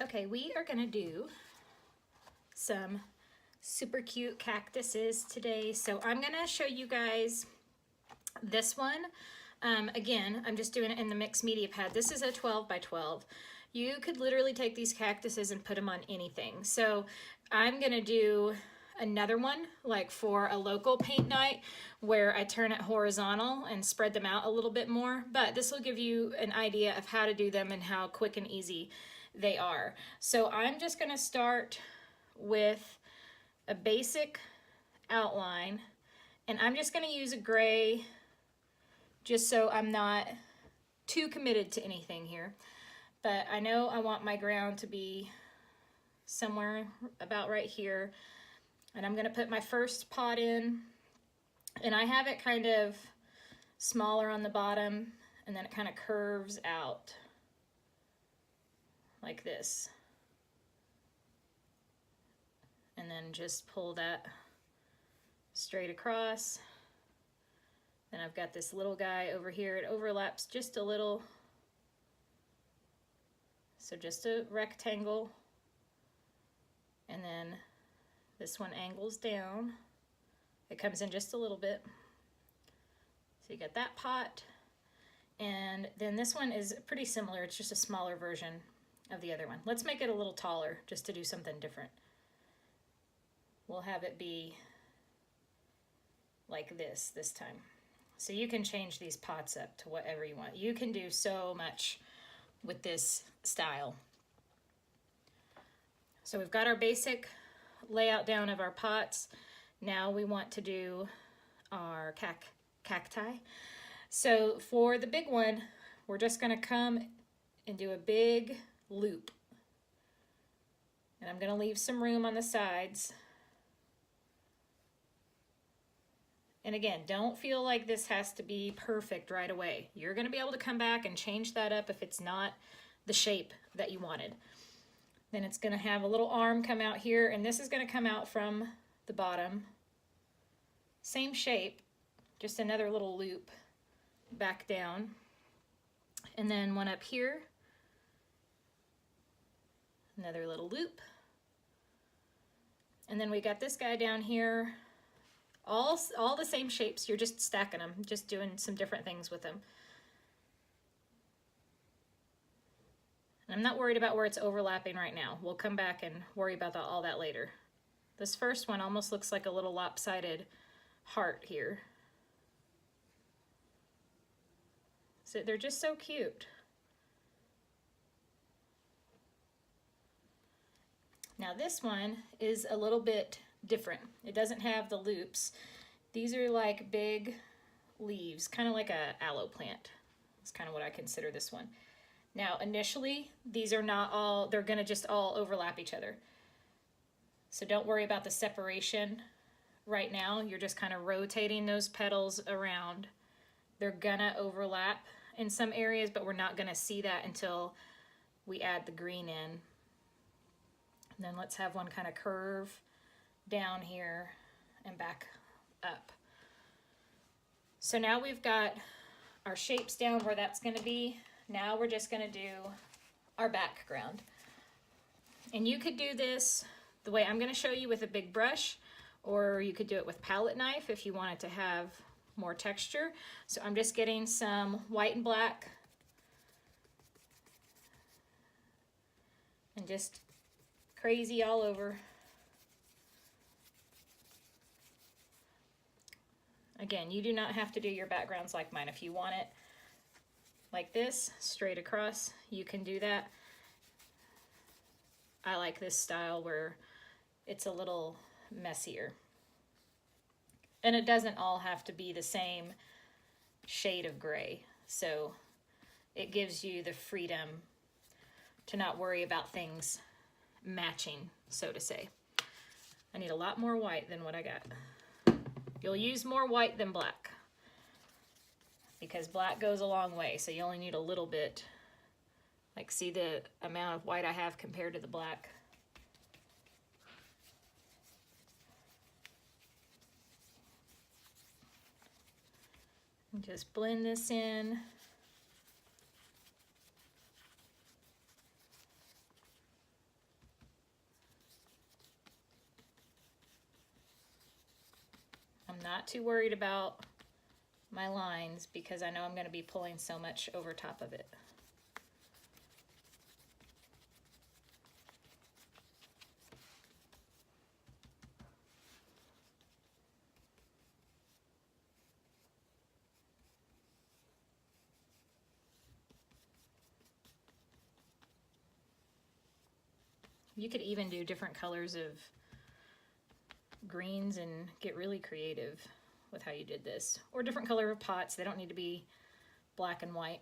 Okay, we are gonna do some super cute cactuses today. So I'm gonna show you guys this one. Again, I'm just doing it in the mixed media pad. This is a 12 by 12. You could literally take these cactuses and put them on anything. So I'm gonna do another one like for a local paint night where I turn it horizontal and spread them out a little bit more, but this will give you an idea of how to do them and how quick and easy they are. So I'm just going to start with a basic outline, and I'm just going to use a gray just so I'm not too committed to anything here. But I know I want my ground to be somewhere about right here. And I'm going to put my first pot in, and I have it kind of smaller on the bottom, and then it kind of curves out like this. And then just pull that straight across. Then I've got this little guy over here. It overlaps just a little. So just a rectangle. And then this one angles down. It comes in just a little bit. So you got that pot. And then this one is pretty similar. It's just a smaller version of the other one. Let's make it a little taller just to do something different. We'll have it be like this time. So you can change these pots up to whatever you want. You can do so much with this style. So we've got our basic layout down of our pots. Now we want to do our cacti. So for the big one, we're just going to come and do a big loop. And I'm going to leave some room on the sides. And again, don't feel like this has to be perfect right away. You're going to be able to come back and change that up if it's not the shape that you wanted. Then it's going to have a little arm come out here, and this is going to come out from the bottom. Same shape, just another little loop back down. And then one up here, another little loop. And then we got this guy down here, all the same shapes. You're just stacking them, just doing some different things with them. I'm not worried about where it's overlapping right now. We'll come back and worry about all that later. This first one almost looks like a little lopsided heart here. So they're just so cute. Now this one is a little bit different. It doesn't have the loops. These are like big leaves, kind of like a aloe plant. That's kind of what I consider this one. Now, initially, these are not all, they're going to just all overlap each other. So don't worry about the separation right now. You're just kind of rotating those petals around. They're going to overlap in some areas, but we're not going to see that until we add the green in. And then let's have one kind of curve down here and back up. So now we've got our shapes down where that's going to be. Now we're just going to do our background. And you could do this the way I'm going to show you with a big brush, or you could do it with palette knife if you wanted to have more texture. So I'm just getting some white and black and just crazy all over. Again, you do not have to do your backgrounds like mine. If you want it like this, straight across, you can do that. I like this style where it's a little messier. And it doesn't all have to be the same shade of gray. So it gives you the freedom to not worry about things matching, so to say. I need a lot more white than what I got. You'll use more white than black, because black goes a long way, so you only need a little bit. Like, see the amount of white I have compared to the black. And just blend this in. I'm not too worried about my lines because I know I'm going to be pulling so much over top of it. You could even do different colors of greens and get really creative with how you did this. Or different color of pots. They don't need to be black and white.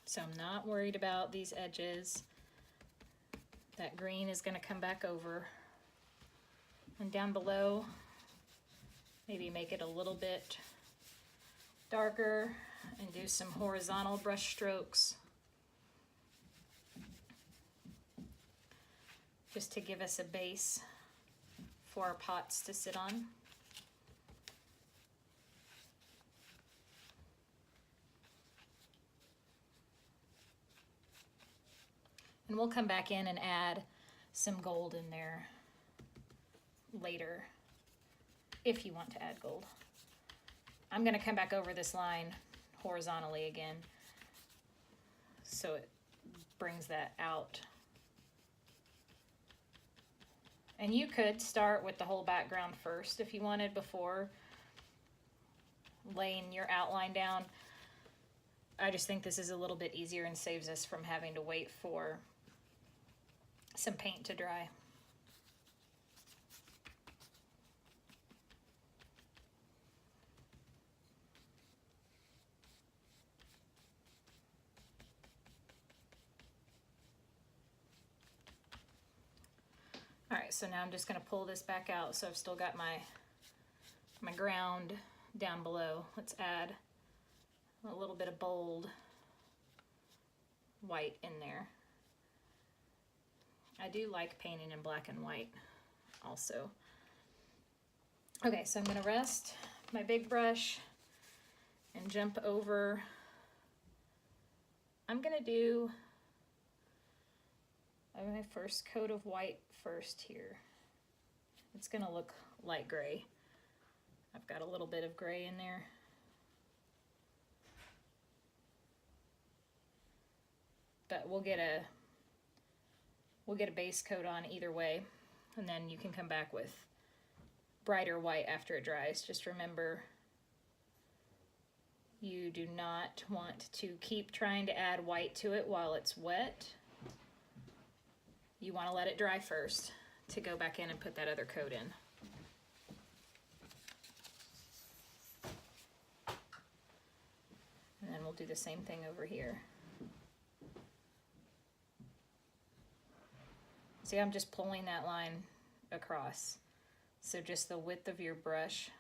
So I'm not worried about these edges. That green is going to come back over. And down below, maybe make it a little bit darker and do some horizontal brush strokes. Just to give us a base for our pots to sit on. And we'll come back in and add some gold in there later if you want to add gold. I'm going to come back over this line horizontally again so it brings that out. And you could start with the whole background first if you wanted before laying your outline down. I just think this is a little bit easier and saves us from having to wait for some paint to dry. All right, so now I'm just going to pull this back out. So I've still got my ground down below. Let's add a little bit of bold white in there. I do like painting in black and white also. Okay, so I'm going to rest my big brush and jump over. I'm going to do my first coat of white first here. It's going to look light gray. I've got a little bit of gray in there. But we'll get a base coat on either way, and then you can come back with brighter white after it dries. Just remember, you do not want to keep trying to add white to it while it's wet. You want to let it dry first to go back in and put that other coat in. And then we'll do the same thing over here. See, I'm just pulling that line across. So just the width of your brush,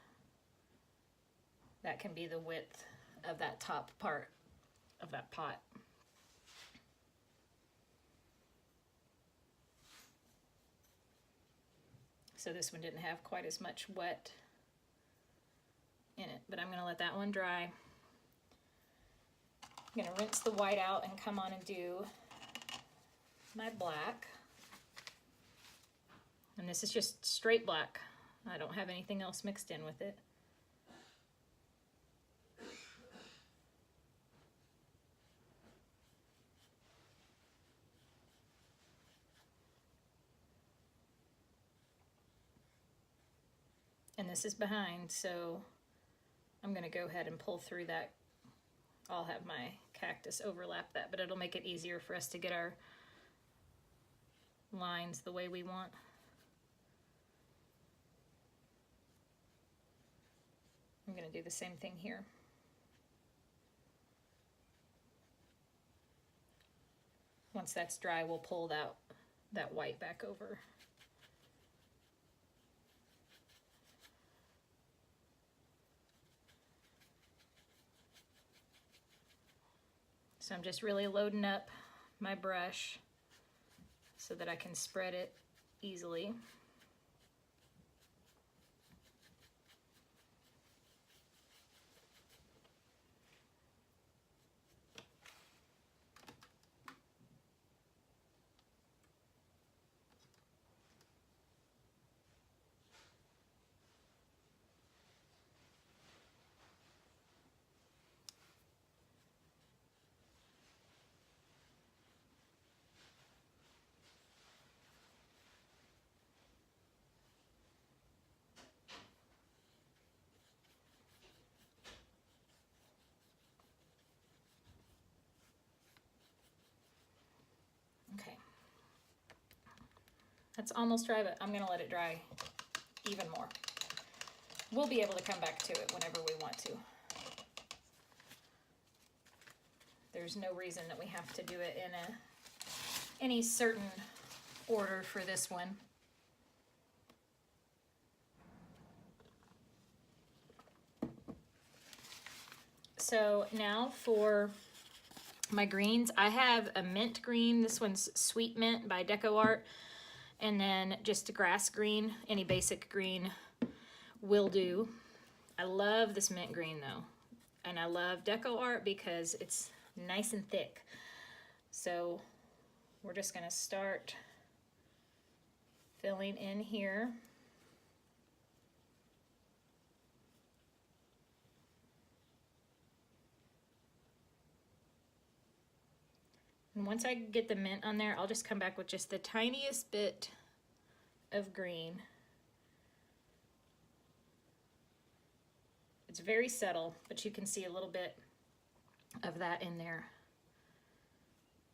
that can be the width of that top part of that pot. So this one didn't have quite as much wet in it, but I'm going to let that one dry. I'm going to rinse the white out and come on and do my black. And this is just straight black. I don't have anything else mixed in with it. And this is behind, so I'm going to go ahead and pull through that. I'll have my cactus overlap that, but it'll make it easier for us to get our lines the way we want. I'm going to do the same thing here. Once that's dry, we'll pull that white back over. So I'm just really loading up my brush so that I can spread it easily. Okay, that's almost dry, but I'm gonna let it dry even more. We'll be able to come back to it whenever we want to. There's no reason that we have to do it in any certain order for this one. So now for my greens, I have a mint green. This one's Sweet Mint by Deco Art. And then just a grass green, any basic green will do. I love this mint green though. And I love Deco Art because it's nice and thick. So we're just gonna start filling in here. And once I get the mint on there, I'll just come back with just the tiniest bit of green. It's very subtle, but you can see a little bit of that in there.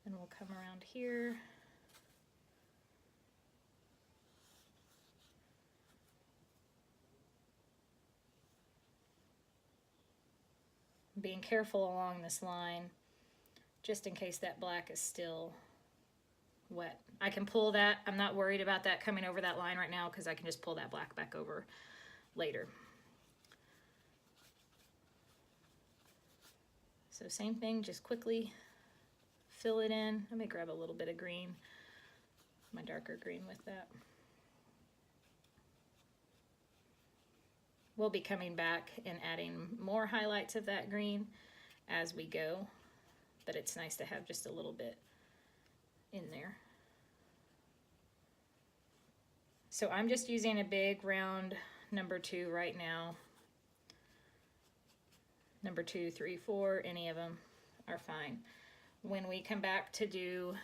And we'll come around here. Being careful along this line, just in case that black is still wet. I can pull that. I'm not worried about that coming over that line right now because I can just pull that black back over later. So same thing, just quickly fill it in. Let me grab a little bit of green, my darker green with that. We'll be coming back and adding more highlights of that green as we go, but it's nice to have just a little bit in there. So I'm just using a big round number 2 right now. Number 2, 3, 4, any of them are fine. When we come back to do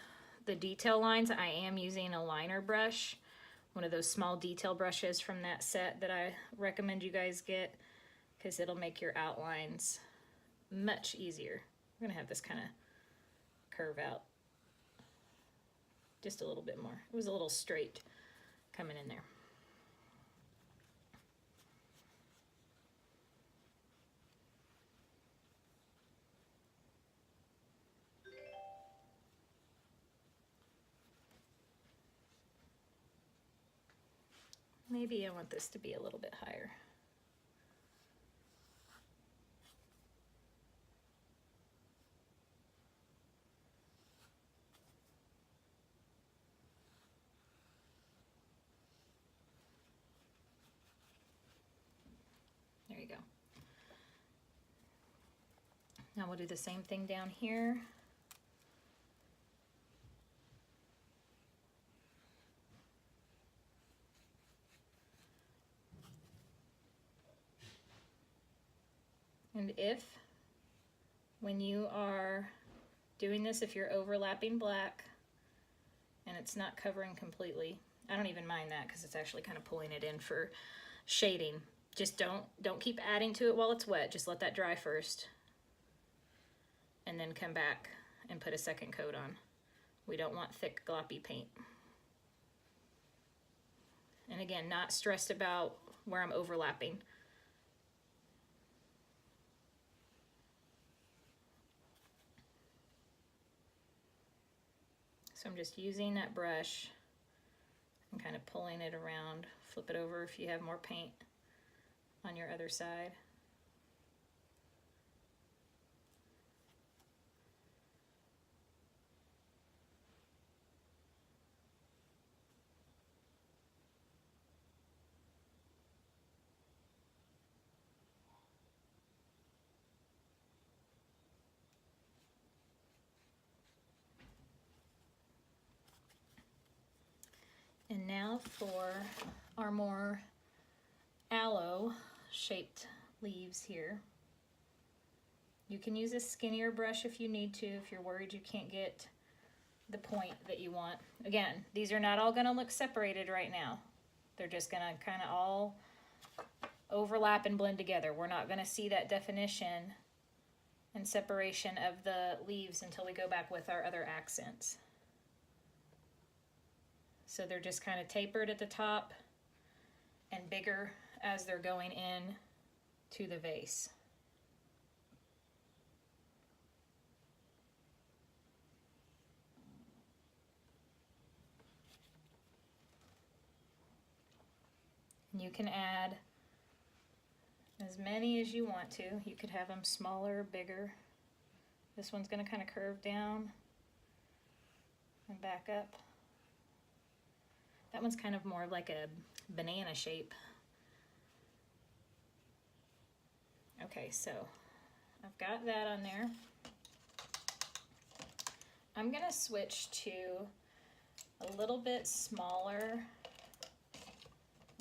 the detail lines, I am using a liner brush, one of those small detail brushes from that set that I recommend you guys get, because it'll make your outlines much easier. I'm gonna have this kind of curve out just a little bit more. It was a little straight coming in there. Maybe I want this to be a little bit higher. There you go. Now we'll do the same thing down here. And when you are doing this, if you're overlapping black and it's not covering completely, I don't even mind that because it's actually kind of pulling it in for shading. Just don't keep adding to it while it's wet. Just let that dry first and then come back and put a second coat on. We don't want thick gloppy paint. And again, not stressed about where I'm overlapping. So I'm just using that brush and kind of pulling it around. Flip it over if you have more paint on your other side. for our more aloe shaped leaves here. You can use a skinnier brush if you need to, if you're worried you can't get the point that you want. Again, these are not all gonna look separated right now. They're just gonna kind of all overlap and blend together. We're not gonna see that definition and separation of the leaves until we go back with our other accents. So they're just kind of tapered at the top and bigger as they're going in to the vase. And you can add as many as you want to. You could have them smaller, bigger. This one's going to kind of curve down and back up. That one's kind of more like a banana shape. Okay, so I've got that on there. I'm going to switch to a little bit smaller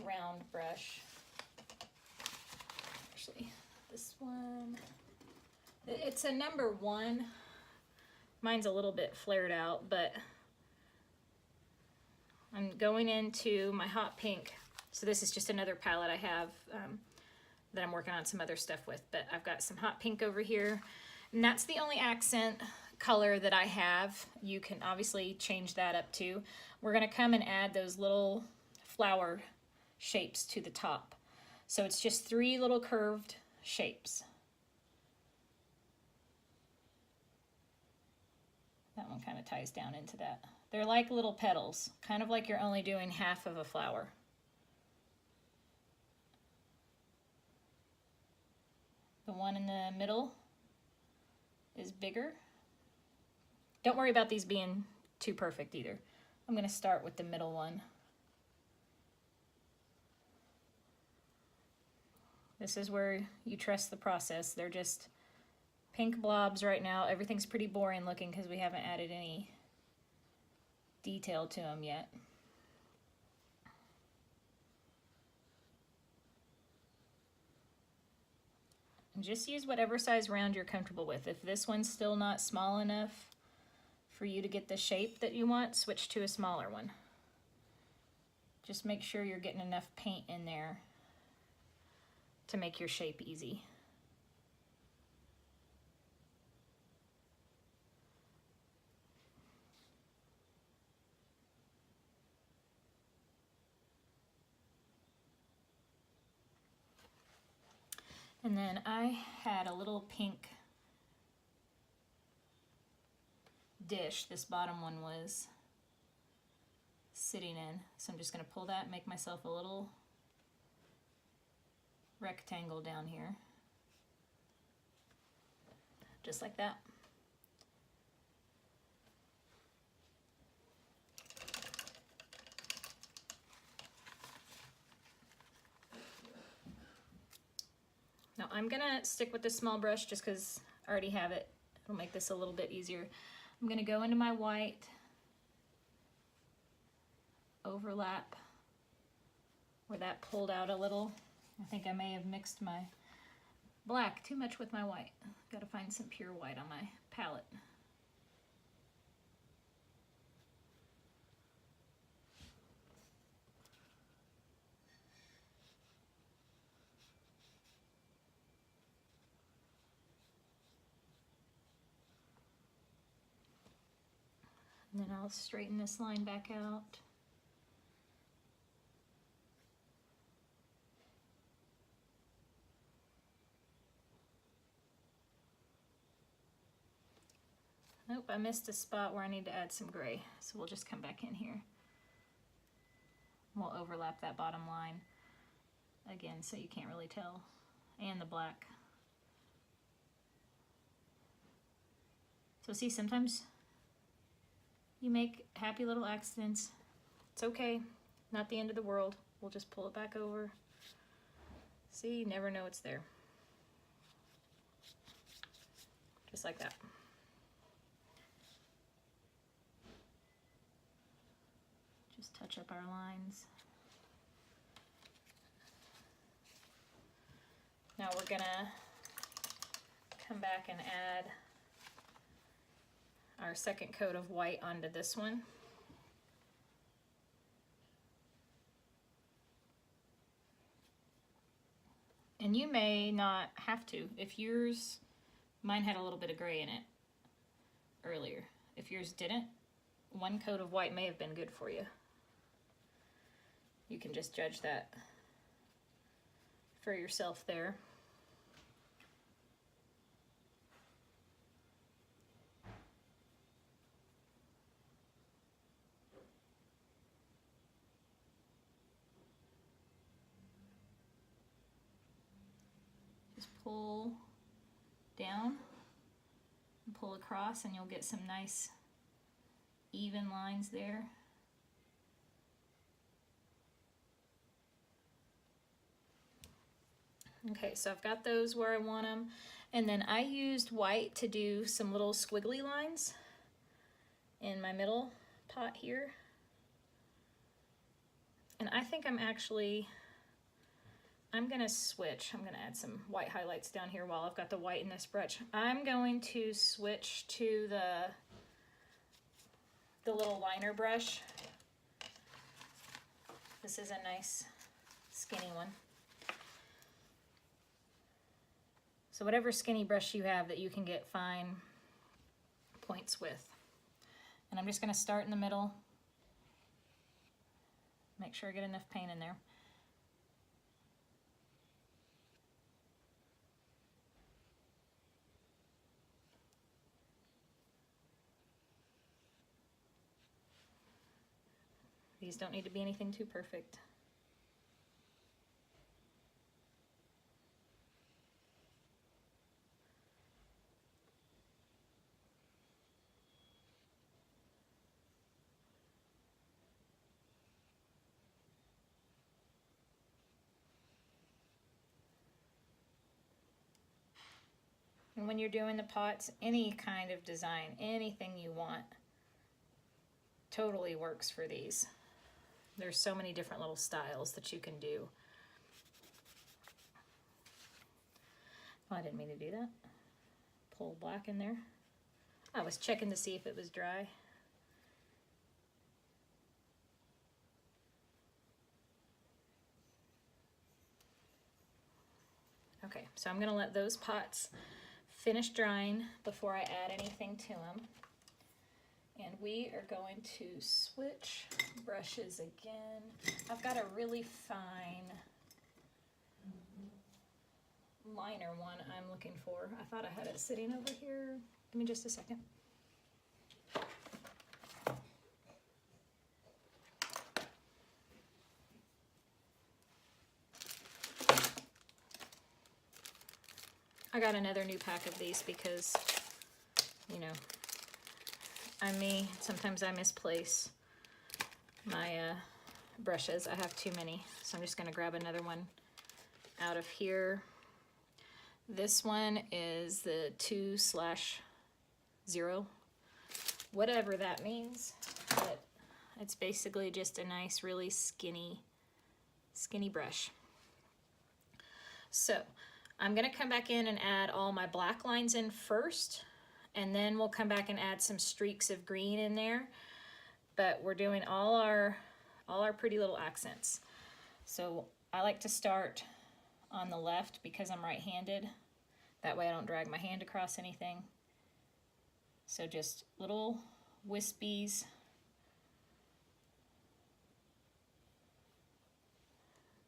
round brush. Actually, this one, it's a number 1. Mine's a little bit flared out, but I'm going into my hot pink. So this is just another palette I have that I'm working on some other stuff with, but I've got some hot pink over here, and that's the only accent color that I have. You can obviously change that up too. We're gonna come and add those little flower shapes to the top. So it's just 3 little curved shapes. That one kind of ties down into that. They're like little petals, kind of like you're only doing half of a flower. The one in the middle is bigger. Don't worry about these being too perfect either. I'm going to start with the middle one. This is where you trust the process. They're just pink blobs right now. Everything's pretty boring looking because we haven't added any detail to them yet. And just use whatever size round you're comfortable with. If this one's still not small enough for you to get the shape that you want, switch to a smaller one. Just make sure you're getting enough paint in there to make your shape easy. And then I had a little pink dish this bottom one was sitting in. So I'm just going to pull that and make myself a little rectangle down here. Just like that. Now I'm gonna stick with this small brush just because I already have it. It'll make this a little bit easier. I'm gonna go into my white, overlap where that pulled out a little. I think I may have mixed my black too much with my white. Gotta find some pure white on my palette. And then I'll straighten this line back out. Nope, I missed a spot where I need to add some gray. So we'll just come back in here. We'll overlap that bottom line again so you can't really tell. And the black. So see, sometimes you make happy little accidents. It's okay, not the end of the world. We'll just pull it back over. See, you never know it's there. Just like that. Just touch up our lines. Now we're gonna come back and add our second coat of white onto this one. And you may not have to. If yours, mine had a little bit of gray in it earlier. If yours didn't, one coat of white may have been good for you. You can just judge that for yourself there. Just pull down and pull across and you'll get some nice even lines there. Okay, so I've got those where I want them. And then I used white to do some little squiggly lines in my middle pot here. And I think I'm gonna switch. I'm gonna add some white highlights down here while I've got the white in this brush. I'm going to switch to the little liner brush. This is a nice skinny one. So whatever skinny brush you have that you can get fine points with. And I'm just gonna start in the middle. Make sure I get enough paint in there. These don't need to be anything too perfect. And when you're doing the pots, any kind of design, anything you want, totally works for these. There's so many different little styles that you can do. Oh, I didn't mean to do that. Pull black in there. I was checking to see if it was dry. Okay, so I'm gonna let those pots finish drying before I add anything to them. And we are going to switch brushes again. I've got a really fine liner one I'm looking for. I thought I had it sitting over here. Give me just a second. I got another new pack of these because, you know, I'm me. Sometimes I misplace my brushes. I have too many, so I'm just going to grab another one out of here. This one is the 2/0, whatever that means, but it's basically just a nice, really skinny brush. So I'm gonna come back in and add all my black lines in first, and then we'll come back and add some streaks of green in there. But we're doing all our pretty little accents. So I like to start on the left because I'm right-handed. That way I don't drag my hand across anything. So just little wispies.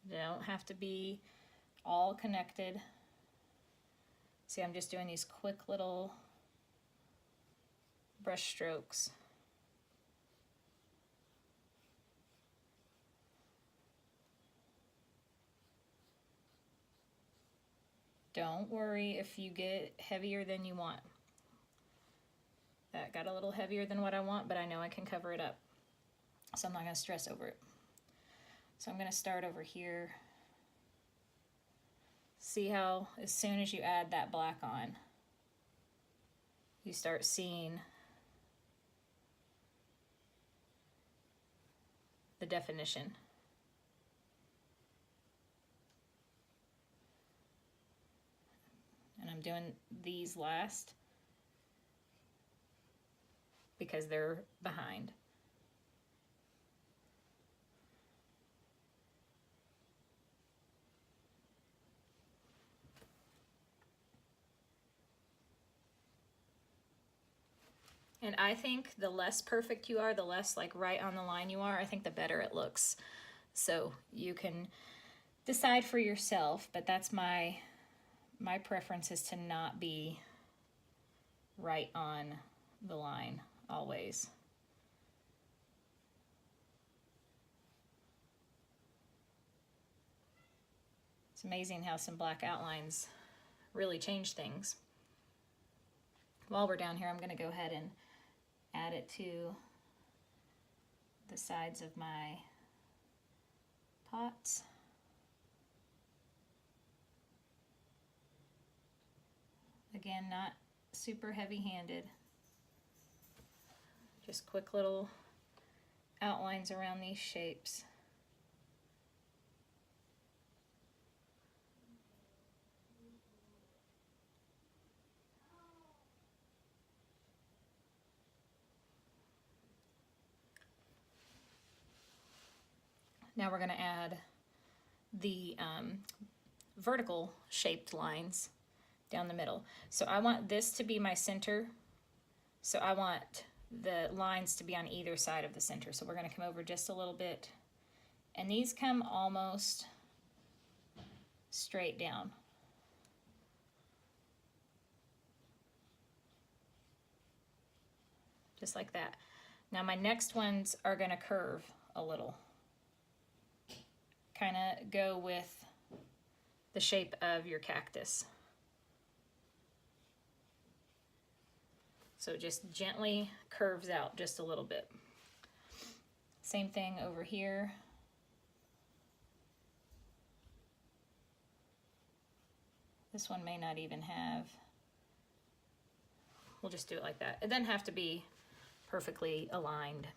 They don't have to be all connected. See, I'm just doing these quick little brush strokes. Don't worry if you get heavier than you want. That got a little heavier than what I want, but I know I can cover it up. So I'm not gonna stress over it. So I'm gonna start over here. See how as soon as you add that black on, you start seeing the definition. I'm doing these last because they're behind. And I think the less perfect you are, the less like right on the line you are, I think the better it looks. So you can decide for yourself, but that's my preference, is to not be right on the line always. It's amazing how some black outlines really change things. While we're down here, I'm going to go ahead and add it to the sides of my pots. Again, not super heavy-handed. Just quick little outlines around these shapes. Now we're going to add the vertical shaped lines down the middle. So I want this to be my center. So I want the lines to be on either side of the center. So we're going to come over just a little bit. And these come almost straight down. Just like that. Now my next ones are going to curve a little. Kind of go with the shape of your cactus. So it just gently curves out just a little bit. Same thing over here. This one may not even have, we'll just do it like that. It doesn't have to be perfectly aligned.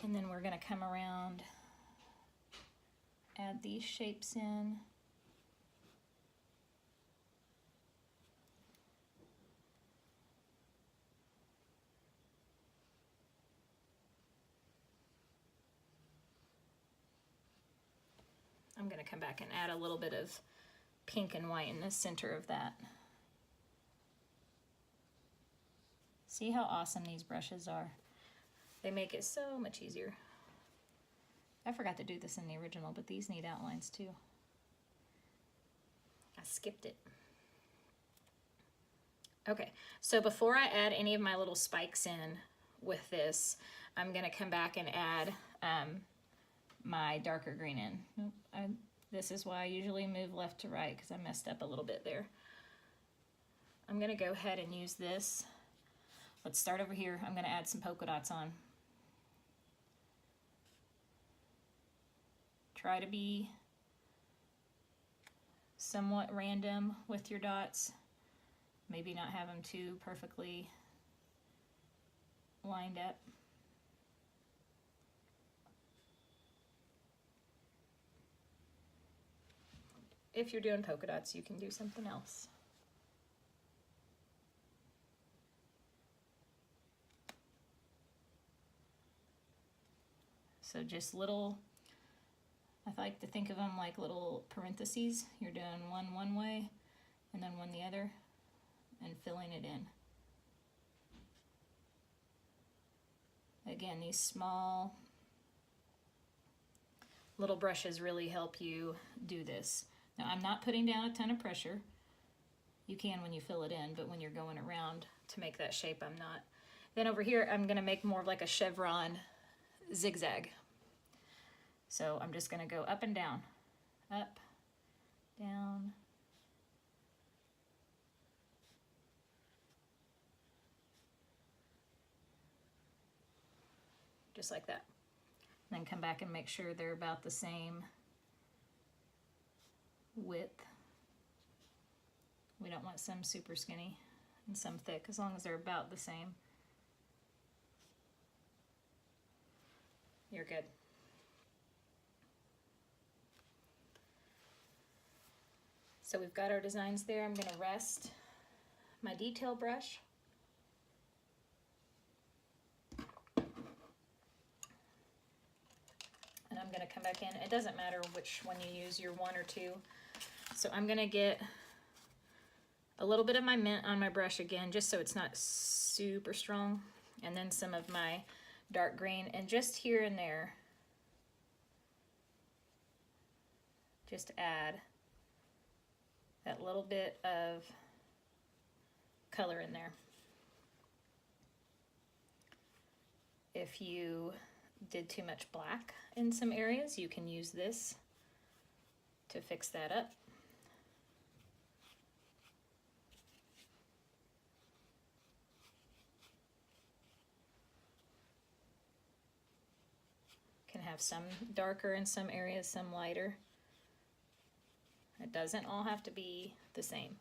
And then we're going to come around, add these shapes in. I'm going to come back and add a little bit of pink and white in the center of that. See how awesome these brushes are? They make it so much easier. I forgot to do this in the original, but these need outlines too. I skipped it. Okay, so before I add any of my little spikes in with this, I'm gonna come back and add my darker green in. Nope, this is why I usually move left to right, because I messed up a little bit there. I'm gonna go ahead and use this. Let's start over here. I'm gonna add some polka dots on. Try to be somewhat random with your dots. Maybe not have them too perfectly lined up. If you're doing polka dots, you can do something else. So just little, I like to think of them like little parentheses. You're doing one way and then one the other and filling it in. Again, these small little brushes really help you do this. Now I'm not putting down a ton of pressure. You can when you fill it in, but when you're going around to make that shape, I'm not. Then over here, I'm gonna make more of like a chevron zigzag. So I'm just gonna go up and down, up, down. Just like that. And then come back and make sure they're about the same width. We don't want some super skinny and some thick, as long as they're about the same. you're good. So we've got our designs there. I'm going to rest my detail brush. And I'm going to come back in. It doesn't matter which one you use, your 1 or 2. So I'm going to get a little bit of my mint on my brush again, just so it's not super strong. And then some of my dark green, and just here and there, just add that little bit of color in there. If you did too much black in some areas, you can use this to fix that up. Can have some darker in some areas, some lighter. It doesn't all have to be the same.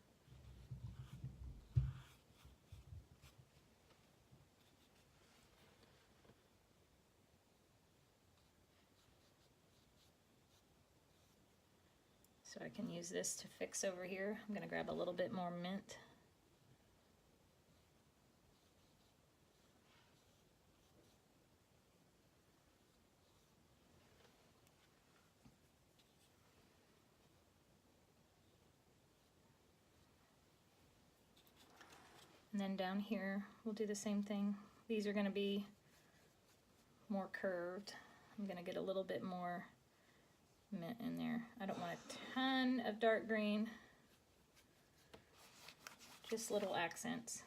So I can use this to fix over here. I'm going to grab a little bit more mint. And then down here, we'll do the same thing. These are going to be more curved. I'm going to get a little bit more mint in there. I don't want a ton of dark green, just little accents.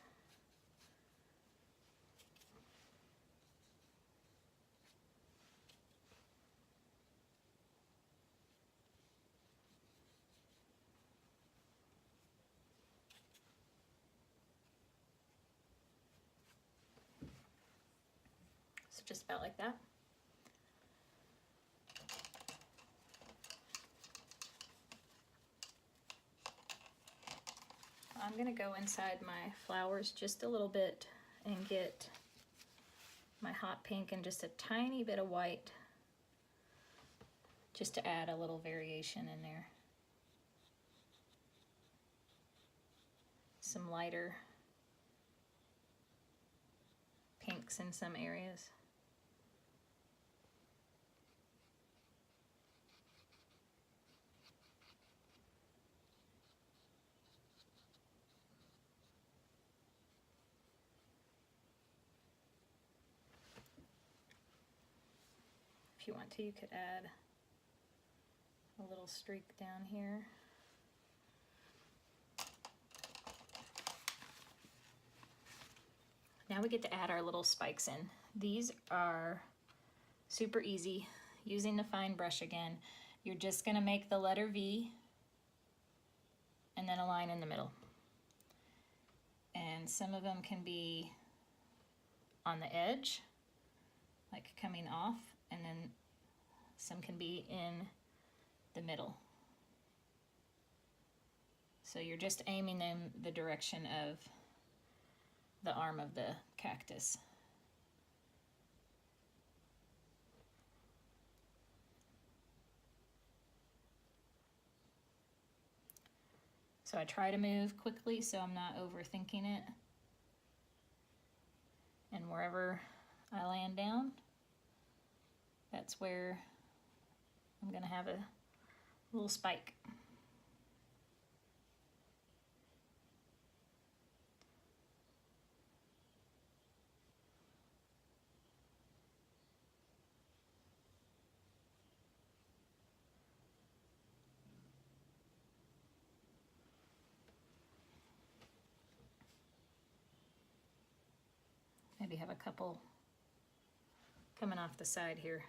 So just about like that. I'm going to go inside my flowers just a little bit and get my hot pink and just a tiny bit of white, just to add a little variation in there. Some lighter pinks in some areas. If you want to, you could add a little streak down here. Now we get to add our little spikes in. These are super easy. Using the fine brush again, you're just going to make the letter V and then a line in the middle. And some of them can be on the edge, like coming off, and then some can be in the middle. So you're just aiming them the direction of the arm of the cactus. So I try to move quickly so I'm not overthinking it. And wherever I land down, that's where I'm going to have a little spike. Maybe have a couple coming off the side here.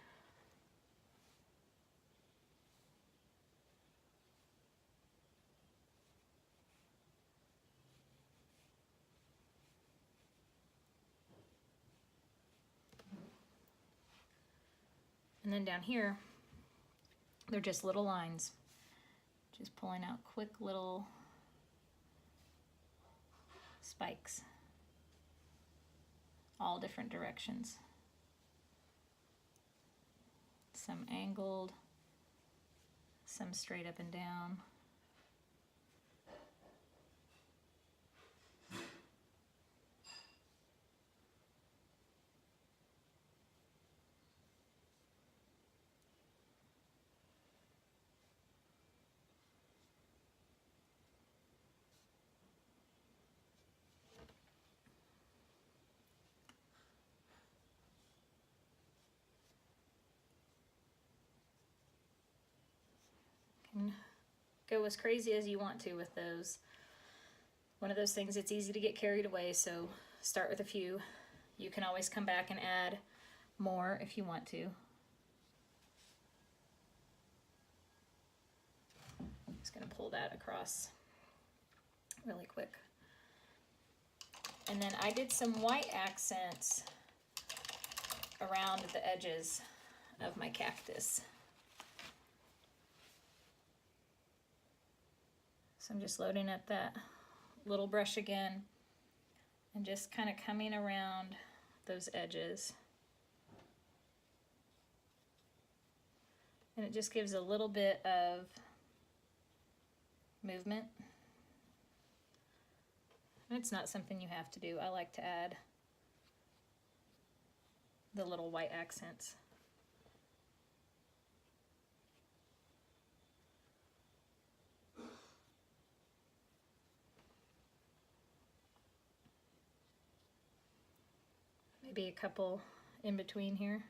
And then down here, they're just little lines. Just pulling out quick little spikes, all different directions. some angled, some straight up and down. Can go as crazy as you want to with those. One of those things, it's easy to get carried away, so start with a few. You can always come back and add more if you want to. I'm just going to pull that across really quick. And then I did some white accents around the edges of my cactus. So I'm just loading up that little brush again and just kind of coming around those edges. And it just gives a little bit of movement. And it's not something you have to do. I like to add the little white accents. Maybe a couple in between here.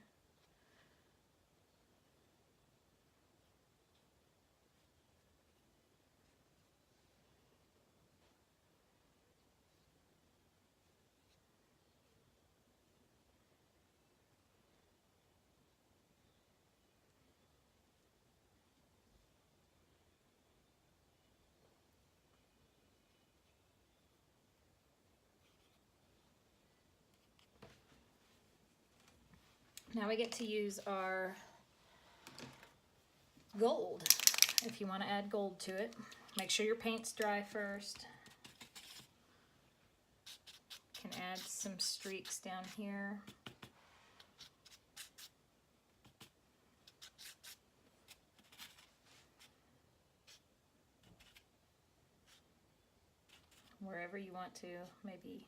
Now we get to use our gold. If you want to add gold to it, make sure your paint's dry first. You can add some streaks down here. Wherever you want to, maybe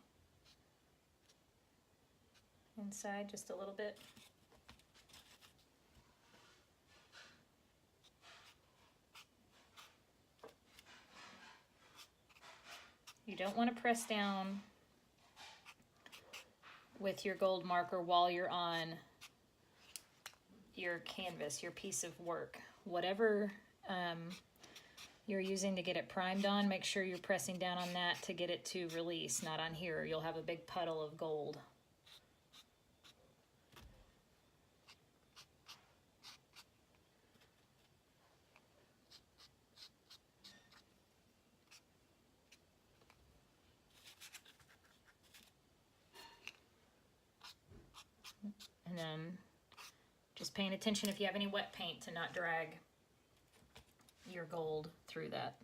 inside just a little bit. You don't want to press down with your gold marker while you're on your canvas, your piece of work. Whatever you're using to get it primed on, make sure you're pressing down on that to get it to release, not on here. You'll have a big puddle of gold. And then just paying attention if you have any wet paint to not drag your gold through that.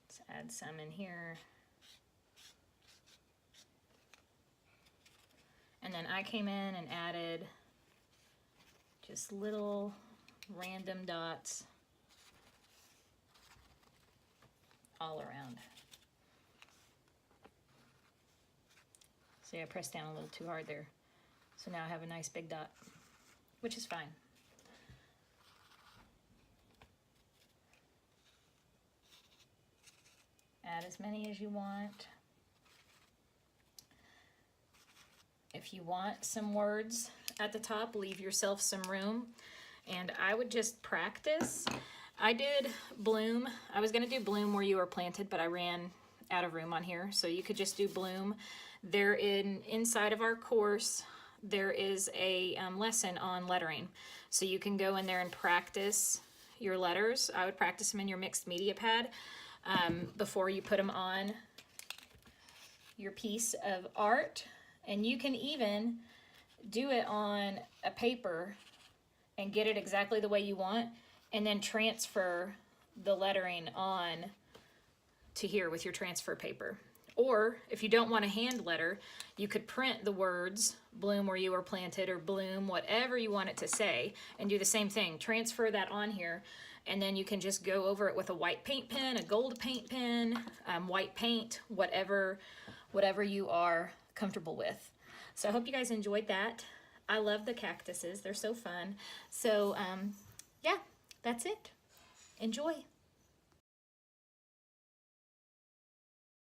Let's add some in here. And then I came in and added just little random dots all around. See, I pressed down a little too hard there. So now I have a nice big dot, which is fine. Add as many as you want. If you want some words at the top, leave yourself some room. And I would just practice. I did bloom. I was going to do bloom where you were planted, but I ran out of room on here. So you could just do bloom. Inside of our course, there is a lesson on lettering. So you can go in there and practice your letters. I would practice them in your mixed media pad before you put them on your piece of art. And you can even do it on a paper and get it exactly the way you want, and then transfer the lettering on to here with your transfer paper. Or if you don't want a hand letter, you could print the words bloom where you were planted or bloom whatever you want it to say and do the same thing. Transfer that on here, and then you can just go over it with a white paint pen, a gold paint pen, white paint, whatever you are comfortable with. So I hope you guys enjoyed that. I love the cactuses. They're so fun. So yeah, that's it. Enjoy.